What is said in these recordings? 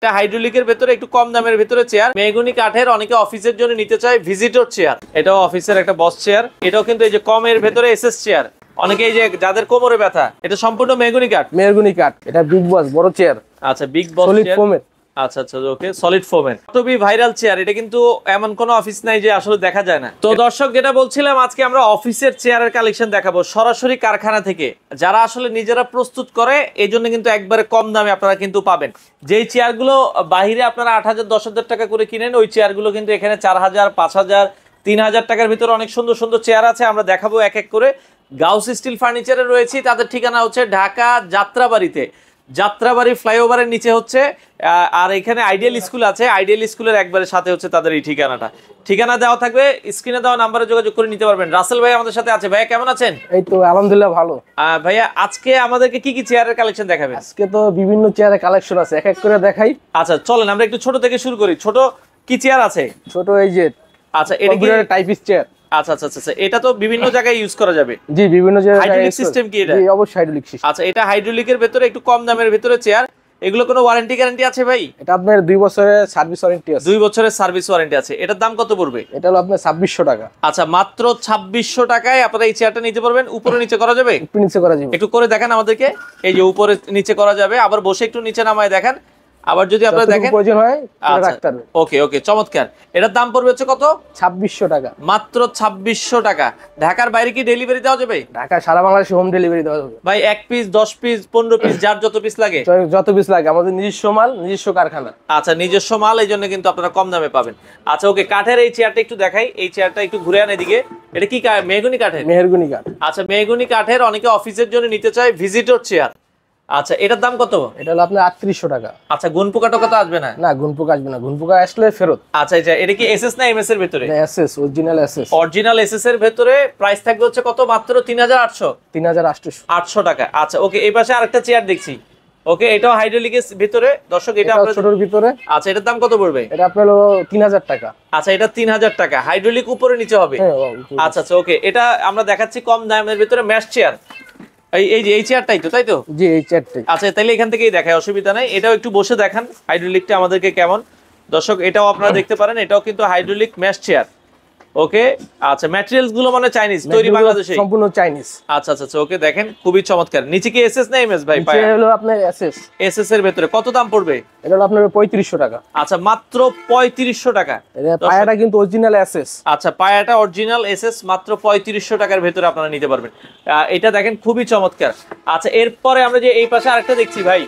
এটা হাইড্রোলিকের ভেতরে একটু কম দামের ভেতরে চেয়ার, মেহগনি কাঠের, অনেকে অফিসের জন্য নিতে চায় ভিজিটর চেয়ার। এটাও অফিসের একটা বস চেয়ার। এটাও কিন্তু এই যে কমের ভেতরে এসএস চেয়ার, অনেকে এই যে যাদের কোমরে ব্যথা, এটা সম্পূর্ণ মেহগনি কাঠ। মেহগনি কাঠ, এটা বিগ বস বড় চেয়ার। আচ্ছা, বিগ বস সলিড ফোমের। আচ্ছা আচ্ছা, ওকে, সলিড ফোমের খুবই ভাইরাল চেয়ার। এটা কিন্তু এমন কোনো অফিস নাই যে আসলে দেখা যায় না। তো দর্শক, যেটা বলছিলাম, আজকে আমরা অফিসের চেয়ারের কালেকশন দেখাবো সরাসরি কারখানা থেকে, যারা আসলে নিজেরা প্রস্তুত করে, এই জন্য কিন্তু একবারে কম দামে আপনারা কিন্তু পাবেন। যেই চেয়ারগুলো বাহিরে আপনারা 8,000 10,000 টাকা করে কিনেন, ওই চেয়ারগুলো কিন্তু এখানে 4,000 5,000 3,000 টাকার ভিতরে অনেক সুন্দর সুন্দর চেয়ার আছে। আমরা দেখাবো এক এক করে। গাউস স্টিল ফার্নিচারে রয়েছি, তাদের ঠিকানা হচ্ছে ঢাকা যাত্রাবাড়িতে, যাত্রাবাড়ি ফ্লাইওভারের নিচে হচ্ছে। আর এখানে আইডিয়াল স্কুল আছে, আইডিয়াল স্কুলের একবারে সাথে হচ্ছে তাদের এই ঠিকানা দেওয়া থাকবে, স্ক্রিনে দেওয়া নাম্বারে যোগাযোগ করে নিতে পারবেন। রাসেল ভাই আমাদের সাথে আছে। ভাইয়া কেমন আছেন? এই তো আলহামদুলিল্লাহ ভালো। ভাইয়া আজকে আমাদেরকে কি কি চেয়ারের কালেকশন দেখাবেন? আজকে তো বিভিন্ন চেয়ারের কালেকশন আছে, এক এক করে দেখাই। আচ্ছা চলেন আমরা একটু ছোট থেকে শুরু করি। ছোট কি চেয়ার আছে? ছোট এই যে, আচ্ছা এটা কি টাইপিস চেয়ার? আচ্ছা আচ্ছা আচ্ছা, এটা তো বিভিন্ন জায়গায় ইউজ করা যাবে। জি, বিভিন্ন জায়গায়। হাইড্রোলিক সিস্টেম কি এটা? জি অবশ্যই হাইড্রোলিক সিস্টেম। আচ্ছা, এটা হাইড্রোলিকের ভেতরে একটু কম দামের ভেতরে চেয়ার। এগুলো কোনো ওয়ারেন্টি গ্যারান্টি আছে ভাই? এটা আপনার 2 বছরের সার্ভিস ওয়ারেন্টি আছে। 2 বছরের সার্ভিস ওয়ারেন্টি আছে। এটার দাম কত পড়বে? এটা হলো আপনার 2600 টাকা। আচ্ছা, মাত্র 2600 টাকায় আপনারা এই চেয়ারটা নিতে পারবেন। উপরে নিচে করা যাবে? একটু নিচে করা যাবে। একটু করে দেখেন আমাদেরকে। এই যে উপরে নিচে করা যাবে, আবার বসে একটু নিচে নামায় দেখেন, আবার যদি আপনারা দেখেন প্রয়োজন হয় রাখতে পারবেন। ওকে ওকে, চমৎকার। এটার দাম পড়বে হচ্ছে কত? 2600 টাকা। মাত্র 2600 টাকা। ঢাকার বাইরে কি ডেলিভারি দেওয়া যাবে? ঢাকা সারা বাংলাদেশে হোম ডেলিভারি দেওয়া যাবে ভাই। 1 পিস 10 পিস 15 পিস যার যত পিস লাগে, যত পিস লাগে, আমাদের নিজস্ব মাল, নিজস্ব কারখানা। আচ্ছা, নিজস্ব মাল, এই জন্য কিন্তু আপনারা কম দামে পাবেন। আচ্ছা ওকে, কাঠের এই চেয়ারটা একটু দেখাই। এই চেয়ারটা একটু ঘুরে আন এদিকে। এটা কি মেহগনি কাঠের? মেহগনি কাঠ। আচ্ছা, মেহগনি কাঠের, অনেকে অফিসের জন্য নিতে চায় ভিজিটর চেয়ার। আচ্ছা, এটার দাম কত? এটা হলো আপনার 3800 টাকা। আচ্ছা, গুণ পোকা টোকা তো আসবে না? না, গুণ পোকা আসবে না, গুণ পোকা আসলে ফেরত। আচ্ছা, এটা কি এসএস না এমএস এর ভিতরে? SS, original SS. Original SS এর ভিতরে প্রাইস থাকবে হচ্ছে কত? মাত্র 3800 3800 টাকা। আচ্ছা ওকে, এই পাশে আরেকটা চেয়ার দেখছি। ওকে, এটাও হাইড্রোলিকের ভিতরে। দর্শক, এটা আপনাদের ছোটর ভিতরে। আচ্ছা, এটার দাম কত পড়বে? এটা আপনার হলো 3000 টাকা। আচ্ছা, এটা 3000 টাকা। হাইড্রোলিক উপরে নিচে হবে? আচ্ছা আচ্ছা ওকে, এটা আমরা দেখাচ্ছি কম দামের ভিতরে ম্যাশ চেয়ার। এই যে এই চেয়ারটাই তো, তাই তো? জি, এই চেয়ারটাই। আচ্ছা, তাইলে এখান থেকেই দেখায়, অসুবিধা নাই। এটাও একটু বসে দেখান হাইড্রোলিকটা আমাদেরকে কেমন। দর্শক, এটাও আপনারা দেখতে পারেন, এটাও কিন্তু হাইড্রোলিক ম্যাশ চেয়ার। ওকে, আচ্ছা, ম্যাটেরিয়ালস গুলো মানে চাইনিজ, তৈরি বাংলাদেশে, সম্পূর্ণ চাইনিজ। আচ্ছা আচ্ছা ওকে, দেখেন খুবই চমৎকার। নিচে কি এসএস না এমএস ভাই? নিচে হলো আপনার এসএস। এসএস এর ভিতরে কত দাম পড়বে? এটা হলো আপনার 3500 টাকা। আচ্ছা, মাত্র 3500 টাকা। এটা পায়াটা কিন্তু অরিজিনাল এসএস। আচ্ছা, পায়াটা অরিজিনাল এসএস, মাত্র 3500 টাকার ভিতরে আপনারা নিতে পারবেন। এটা দেখেন খুবই চমৎকার। আচ্ছা, এরপরে আমরা যে এই পাশে আরেকটা দেখছি ভাই,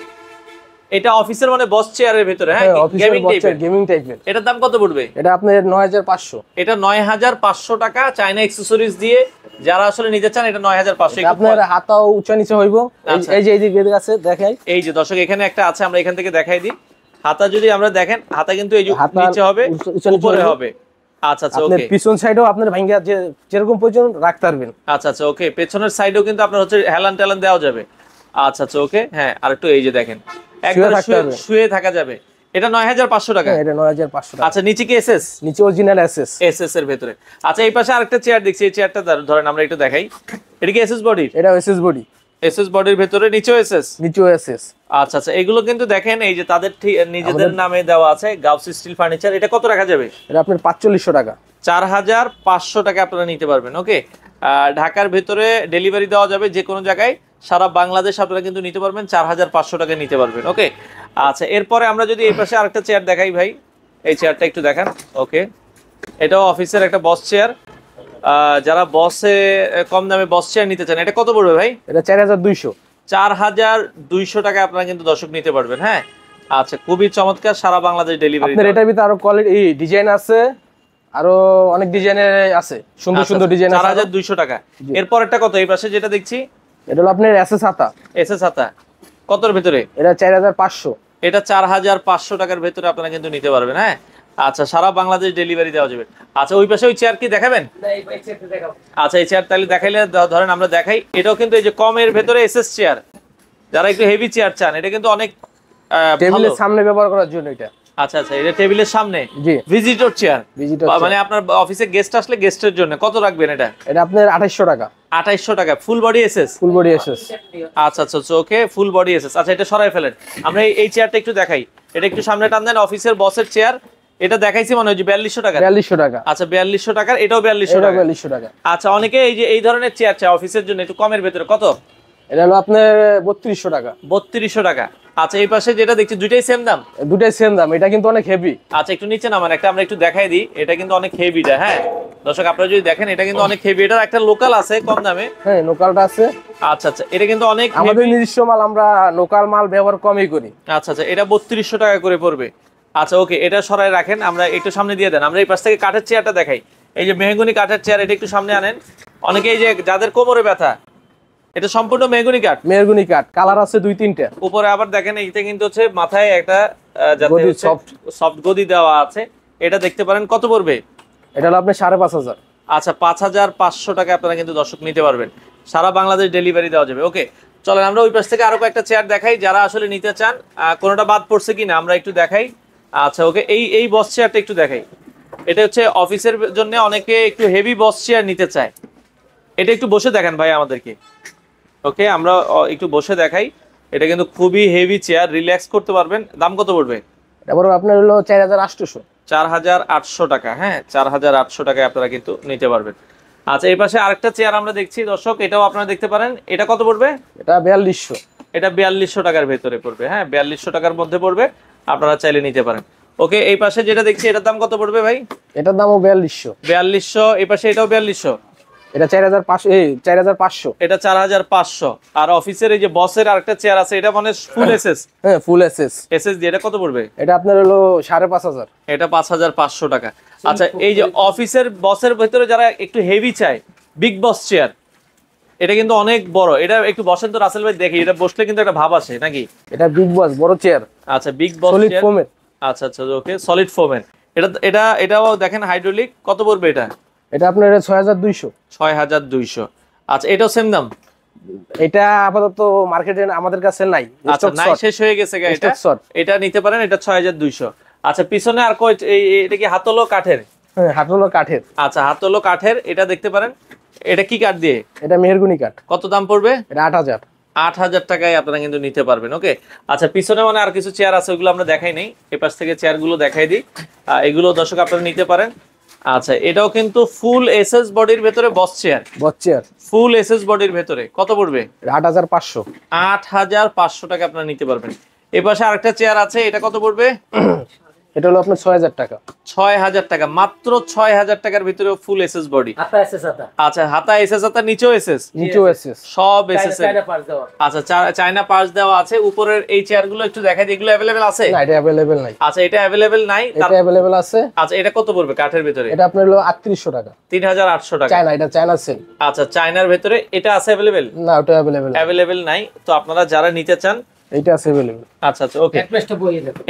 এটা অফিসের মানে বস চেয়ারের ভিতরে, হ্যাঁ, গেমিং টাইপের। এটার দাম কত পড়বে? এটা আপনার 9500। এটা 9500 টাকা, চায়না অ্যাকসেসরিজ দিয়ে যারা আসলে নিতে চান, এটা 9500। আপনার হাতাও উঁচা নিচে হইব। এই যে এইদিকে আছে, দেখাই। এই যে দর্শক, এখানে একটা আছে, আমরা এখান থেকে দেখাই দিই। হাতা যদি আমরা দেখেন, হাতা কিন্তু এই যে নিচে হবে, উপরে হবে। আচ্ছা আচ্ছা ওকে, পিছন সাইডেও আপনার ভাঙা যেরকম প্রয়োজন রাখতে পারবেন। আচ্ছা আচ্ছা ওকে, পেছনের সাইডেও কিন্তু আপনার হচ্ছে হেলান টেলান দেওয়া যাবে। আচ্ছা আচ্ছা ওকে, হ্যাঁ, আর একটু এই যে দেখেন, একদম শুয়ে থাকা যাবে। এটা 9500 টাকা। এটা 9500 টাকা। আচ্ছা, নিচে কি এসএস? নিচে অরিজিনাল এসএস। এসএস এর ভিতরে। আচ্ছা, এই পাশে আরেকটা চেয়ার দেখছি। এই চেয়ারটা ধরেন আমরা একটু দেখাই। এটা কি এসএস বডি? এটা এসএস বডি। এসএস বডির ভিতরে নিচেও এসএস। নিচেও এসএস। আচ্ছা আচ্ছা, এগুলো কিন্তু দেখেন এই যে তাদের নিজেদের নামে দেওয়া আছে, গাউস স্টিল ফার্নিচার। এটা কত রাখা যাবে? এটা আপনার 4500 টাকা। 4500 টাকা আপনারা নিতে পারবেন। ওকে, ঢাকার ভিতরে ডেলিভারি দেওয়া যাবে যে কোনো জায়গায়, সারা বাংলাদেশ আপনারা কিন্তু নিতে পারবেন। 4500 টাকা নিতে পারবেন। ওকে, আচ্ছা, এরপরে আমরা যদি এই পাশে আরেকটা চেয়ার দেখাই ভাই, এই চেয়ারটা একটু দেখান। ওকে, এটাও অফিসের একটা বস চেয়ার। যারা বসে কম দামে বস চেয়ার নিতে চান, এটা কত পড়বে ভাই? এটা 4200। 4200 টাকা আপনারা কিন্তু দর্শক নিতে পারবেন। হ্যাঁ, আচ্ছা, খুবই চমৎকার, সারা বাংলাদেশ ডেলিভারি। আপনার এটার ভিতরে আরো কোয়ালিটি ডিজাইন আছে, আরো অনেক ডিজাইনের আছে, সুন্দর সুন্দর ডিজাইন আছে। 4200 টাকা। এরপর একটা কত? এই পাশে যেটা দেখছি, এটা হলো আপনার এসএস হাতা। এসএস হাতা কতর ভিতরে? এটা 4500। এটা 4500 টাকার ভিতরে আপনারা কিন্তু নিতে পারবেন। হ্যাঁ, আচ্ছা, সারা বাংলাদেশ ডেলিভারি দেওয়া যাবে। আচ্ছা, ওই পাশে ওই চেয়ার কি দেখাবেন? আচ্ছা, এই চেয়ার তাহলে দেখাইলে ধরেন আমরা দেখাই। এটাও কিন্তু এই যে কমের ভেতরে এসএস চেয়ার, যারা একটু হেভি চেয়ার চান, এটা কিন্তু অনেক টেবিলের সামনে ব্যবহার করার জন্য এটা। আচ্ছা আচ্ছা, এটা টেবিলের সামনে জি ভিজিটর চেয়ার। ভিজিটর মানে আপনার অফিসে গেস্ট আসলে গেস্টের জন্য কত রাখবেন এটা? এটা আপনার 2800 টাকা। 2800 টাকা full body SS. Full body SS. আচ্ছা আচ্ছা ওকে, ফুল বডি এসএস। আচ্ছা এটা সরাই ফেলেন, আমরা এই চেয়ারটা একটু দেখাই। এটা একটু সামনে টান দেন, অফিসের বসের চেয়ার। এটা দেখাইছি মনে হয় 4200 টাকা। 4200 টাকা। আচ্ছা 4200 টাকার, এটাও 4200 টাকা। 4200 টাকা। আচ্ছা অনেকে এই যে এই ধরনের চেয়ার চায় অফিসের জন্য একটু কমের ভিতরে, কত? এটা হলো আপনার 3200 টাকা। 3200 টাকা। আচ্ছা এই পাশে যেটা দেখছি দুইটাই সেম দাম? দুটাই সেম দাম, এটা কিন্তু অনেক হেভি। আচ্ছা একটু নিচে নামান, একটা আমরা একটু দেখাই দিই। এটা কিন্তু অনেক হেভিটা, হ্যাঁ দর্শক আপনারা যদি দেখেন এটা কিন্তু অনেক হেভি। এটার একটা লোকাল আছে কম দামে। হ্যাঁ লোকালটা আছে। আচ্ছা আচ্ছা, এটা কিন্তু অনেক আমাদের নিজস্ব মাল, আমরা লোকাল মাল ব্যবহার কমই করি। আচ্ছা আচ্ছা, এটা 3200 টাকা করে পড়বে। আচ্ছা ওকে, এটা সরাই রাখেন, আমরা একটু সামনে দিয়ে দেন। আমরা এই পাশ থেকে কাঠের চেয়ারটা দেখাই। এই যে মেহগনি কাঠের চেয়ার, এটা একটু সামনে আনেন। অনেকে এই যে যাদের কোমরে ব্যথা, এটা সম্পূর্ণ মেহগনি কাঠ। মেহগনি কাঠ, কালার আছে 2-3টা। উপরে আবার দেখেন এইটা কিন্তু হচ্ছে মাথায় একটা গদি, সফট গদি দেওয়া আছে। এটা দেখতে পারেন, কত পড়বে? এটা হলো আপনার 5500। আচ্ছা 5500 টাকা আপনারা কিন্তু দর্শক নিতে পারবেন, সারা বাংলাদেশ ডেলিভারি দেওয়া যাবে। ওকে চলেন আমরা ওই পাশ থেকে আরো কয়েকটা চেয়ার দেখাই, যারা আসলে নিতে চান। কোনোটা বাদ পড়ছে কিনা আমরা একটু দেখাই। আচ্ছা ওকে, এই বস চেয়ারটা একটু দেখাই। এটা হচ্ছে অফিসের জন্য, অনেকে একটু হেভি বস চেয়ার নিতে চায়। এটা একটু বসে দেখেন ভাই আমাদেরকে। ওকে আমরা একটু বসে দেখাই। এটা কিন্তু খুবই হেভি চেয়ার, রিল্যাক্স করতে পারবেন। দাম কত পড়বে? তারপর আপনার হলো 4800। 4800 টাকা। হ্যাঁ 4800 টাকায় আপনারা কিন্তু নিতে পারবেন। আচ্ছা এই পাশে আরেকটা চেয়ার আমরা দেখছি দর্শক, এটাও আপনারা দেখতে পারেন। এটা কত পড়বে? এটা 4200। এটা 4200 টাকার ভেতরে পড়বে। হ্যাঁ 4200 টাকার মধ্যে পড়বে, আপনারা চাইলে নিতে পারেন। ওকে এই পাশে যেটা দেখছি এটার দাম কত পড়বে ভাই? এটার দামও 4200। 4200। এই পাশে এটাও 4200। এটা 4500। এই 4500। এটা 4500। আর অফিসের এই যে বসের আরেকটা চেয়ার আছে, এটা মানে ফুল এসএস। হ্যাঁ ফুল এসএস। এসএস দিয়ে এটা কত পড়বে? এটা আপনার হলো 5500। এটা 5500 টাকা। আচ্ছা এই যে অফিসের বসের ভিতরে যারা একটু হেভি চায়, বিগ বস চেয়ার, এটা কিন্তু অনেক বড়। এটা একটু বসেন তো রাসেল ভাই, দেখি এটা বসলে কিন্তু একটা ভাব আসে নাকি? এটা বিগ বস বড় চেয়ার। আচ্ছা বিগ বস সলিড চেয়ার। ফোমের। আচ্ছা আচ্ছা ওকে, সলিড ফোমের। এটাও দেখেন হাইড্রোলিক। কত পড়বে এটা? এটা আপনার 6200। 6200। আচ্ছা এটাও সেম দাম? এটা আপাতত মার্কেটে আমাদের কাছে নাই। আচ্ছা নাই, শেষ হয়ে গেছে এটা। এটা নিতে পারেন, এটা 6200। আচ্ছা পিছনে আর কয়, এটা কি হাতলো কাঠের? হ্যাঁ হাতলো কাঠের। আচ্ছা হাতলো কাঠের, এটা দেখতে পারেন। এটা কি কাঠ দিয়ে? এটা মেহগনি কাঠ। কত দাম পড়বে? এটা 8000। 8000 টাকায় আপনারা কিন্তু নিতে পারবেন। ওকে আচ্ছা পিছনে মানে আর কিছু চেয়ার আছে, ওইগুলো আমরা দেখাই নেই। এপাশ থেকে চেয়ারগুলো দেখাই দিই, এগুলো দর্শক আপনারা নিতে পারেন। আচ্ছা এটাও কিন্তু ফুল এসএস বডির ভেতরে বস চেয়ার। বস চেয়ার ফুল এসএস বডির ভেতরে কত পড়বে? 8500। 8500 টাকা আপনারা নিতে পারবেন। এপাশে আরেকটা চেয়ার আছে, এটা কত পড়বে? এটা হলো আপনার 6000 টাকা। 6000 টাকা, মাত্র 6000 টাকার ভিতরে ফুল এসএস বডি। আচ্ছা হাতা এসএস, হাতা নিচেও এসএস। নিচেও এসএস। সব এসএস। আচ্ছা চায়না পার্স দেওয়া আছে। উপরের এই চেয়ারগুলো একটু দেখাই দিই, এগুলো अवेलेबल আছে? না এটা अवेलेबल নাই। আচ্ছা এটা अवेलेबल নাই, এটা अवेलेबल আছে। আচ্ছা এটা কত পড়বে কাঠের ভিতরে? এটা আপনার হলো 3800 টাকা। 3800 টাকা। চায়না, এটা চায়না সেল। আচ্ছা চায়নার ভিতরে এটা আছে अवेलेबल? না ওটা अवेलेबल নাই। তো আপনারা যারা নিতে চান এইটা আছে अवेलेबल। আচ্ছা আচ্ছা ওকে,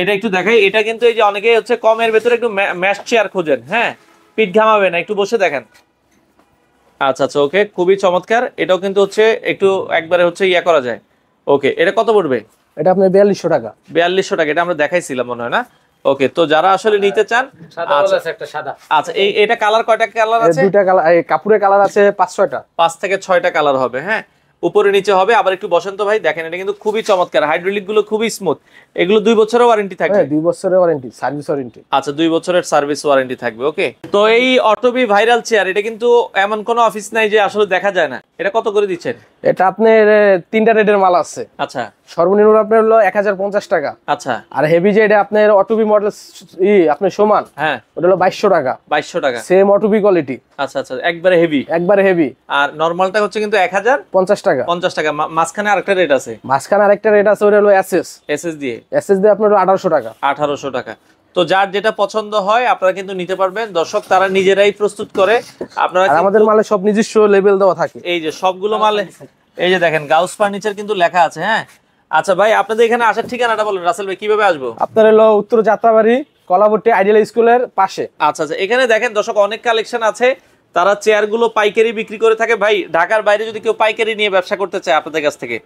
এটা একটু দেখাই। এটা কিন্তু এই যে অনেকেই হচ্ছে কমের ভিতরে একটু ম্যাশ চেয়ার খোঁজেন, হ্যাঁ পিঠ ঘামাবে না, একটু বসে দেখেন। আচ্ছা আচ্ছা ওকে, খুবই চমৎকার। এটাও কিন্তু হচ্ছে একটু একবারে হচ্ছে ইয়া করা যায়। ওকে এটা কত পড়বে? এটা আপনার 4200 টাকা। 4200 টাকা, এটা আমরা দেখাইছিলাম মনে হয় না? ওকে তো যারা আসলে নিতে চান, আচ্ছা এটা কালার কয়টা কালার আছে? দুইটা কালার, এই কাপড়ের কালার আছে 5-6টা। 5 থেকে 6টা কালার হবে। হ্যাঁ উপরে নিচে হবে। আবার একটু বসন্ত ভাই দেখেন, এটা কিন্তু খুবই চমৎকার। হাইড্রোলিক গুলো খুবই স্মুথ। এগুলো 2 বছরের ওয়ারেন্টি থাকবে। হ্যাঁ 2 বছরের ওয়ারেন্টি, সার্ভিস ওয়ারেন্টি। আচ্ছা 2 বছরের সার্ভিস ওয়ারেন্টি থাকবে। ওকে তো এই অটোবি ভাইরাল চেয়ার, এটা কিন্তু এমন কোনো অফিস নাই যে আসলে দেখা যায় না। এটা কত করে দিচ্ছেন? এটা আপনার 3টা রেটের মাল আছে। আচ্ছা সর্বনিম্ন আপনার হলো 1050 টাকা। আচ্ছা আর হেভি যে এটা আপনার অটোবি মডেল আপনার সমান, হ্যাঁ ওটা হলো 2200 টাকা। 2200 টাকা, সেম অটোবি কোয়ালিটি। আচ্ছা আচ্ছা একবারে হেভি। একবারে হেভি। আর নরমালটা হচ্ছে কিন্তু 1050 টাকা। 50 টাকা। মাঝখানে আরেকটা রেট আছে। মাঝখানে আরেকটা রেট আছে, ওটা হলো এসএস দিয়ে আপনার হলো 1800 টাকা। 1800 টাকা। তো যার যেটা পছন্দ হয় আপনারা কিন্তু নিতে পারবেন। দর্শক তারা নিজেরাই প্রস্তুত করে। আপনারা আমাদের মালে সব নিজস্ব লেবেল দেওয়া থাকে। এই যে সবগুলো মালে এই যে দেখেন গাউস ফার্নিচার কিন্তু লেখা আছে। হ্যাঁ আচ্ছা ভাই আপনাদের এখানে আসার ঠিকানাটা বলেন রাসেল ভাই, কিভাবে আসবো? আপনার হলো উত্তর যাত্রাবাড়ি কলাবর্তী আইডিয়াল স্কুলের পাশে। আচ্ছা আচ্ছা এখানে দেখেন দর্শক অনেক কালেকশন আছে। তারা চেয়ারগুলো পাইকারি বিক্রি করে থাকে। ভাই ঢাকার বাইরে যদি কেউ পাইকারি নিয়ে ব্যবসা করতে চায় আপনাদের কাছ থেকে,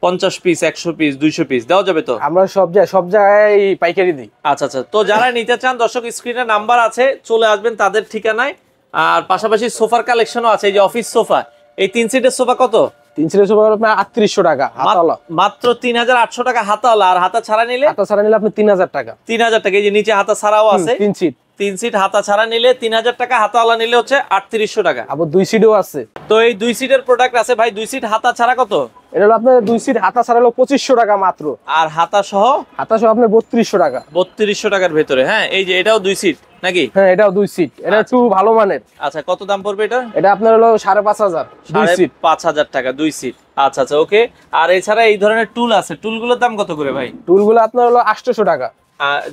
50 পিস, 100 পিস, 200 পিস দেওয়া যাবে তো? আমরা সব জায়গায় পাইকারি দিই। আচ্ছা আচ্ছা, তো যারা নিতে চান দর্শক স্ক্রিনে নাম্বার আছে, চলে আসবেন তাদের ঠিকানায়। আর পাশাপাশি সোফার কালেকশনও আছে, এই যে অফিস সোফা, এই 3 সিটের সোফা কত? 3 সিটের সোফা আপনার 3800 টাকা হাতাওয়ালা, মাত্র 3800 টাকা হাতাওয়ালা। আর হাতা ছাড়া নিলে? হাতা ছাড়া নিলে আপনি 3000 টাকা। 3000 টাকা। এই যে নিচে হাতা ছাড়াও আছে, 3 সিট। 3 সিট হাতা ছাড়া নিলে 3000 টাকা, হাতাওয়ালা নিলে হচ্ছে 3800 টাকা। আবার 2 সিটও আছে। তো এই 2 সিটের প্রোডাক্ট আছে ভাই। 2 সিট হাতা ছাড়া কত? এটা হলো আপনার 2 সিট হাতা ছাড়া হলো 2500 টাকা মাত্র। আর হাতা সহ? হাতা সহ আপনার 3200 টাকা। 3200 টাকার ভেতরে। হ্যাঁ, এই যে এটাও 2 সিট নাকি? হ্যাঁ, এটাও 2 সিট। এটা একটু ভালো মানের। আচ্ছা, কত দাম পড়বে এটা? এটা আপনার হলো 5500 2 সিট। 5500 টাকা 2 সিট। আচ্ছা আচ্ছা, ওকে। আর এছাড়া এই ধরনের টুল আছে, টুলগুলোর দাম কত করে ভাই? টুলগুলো আপনার হলো 800 টাকা।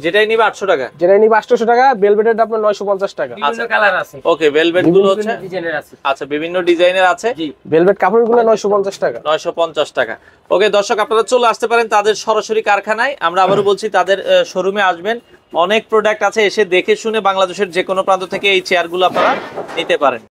যেটাই নিবে 800 টাকা। যেটা নিবে 800 টাকা। বেলভেটের আপনার 950 টাকা। আচ্ছা, কালার আছে। ওকে, ভেলভেট গুলো হচ্ছে ডিজাইনের আছে। আচ্ছা, বিভিন্ন ডিজাইনের আছে। জি, ভেলভেট কাপড়গুলো 950 টাকা। 950 টাকা। ওকে দর্শক, আপনারা চলে আসতে পারেন তাদের সরাসরি কারখানায়। আমরা আবারও বলছি, তাদের শোরুমে আসবেন, অনেক প্রোডাক্ট আছে, এসে দেখে শুনে বাংলাদেশের যে কোনো প্রান্ত থেকে এই চেয়ারগুলো আপনারা নিতে পারেন।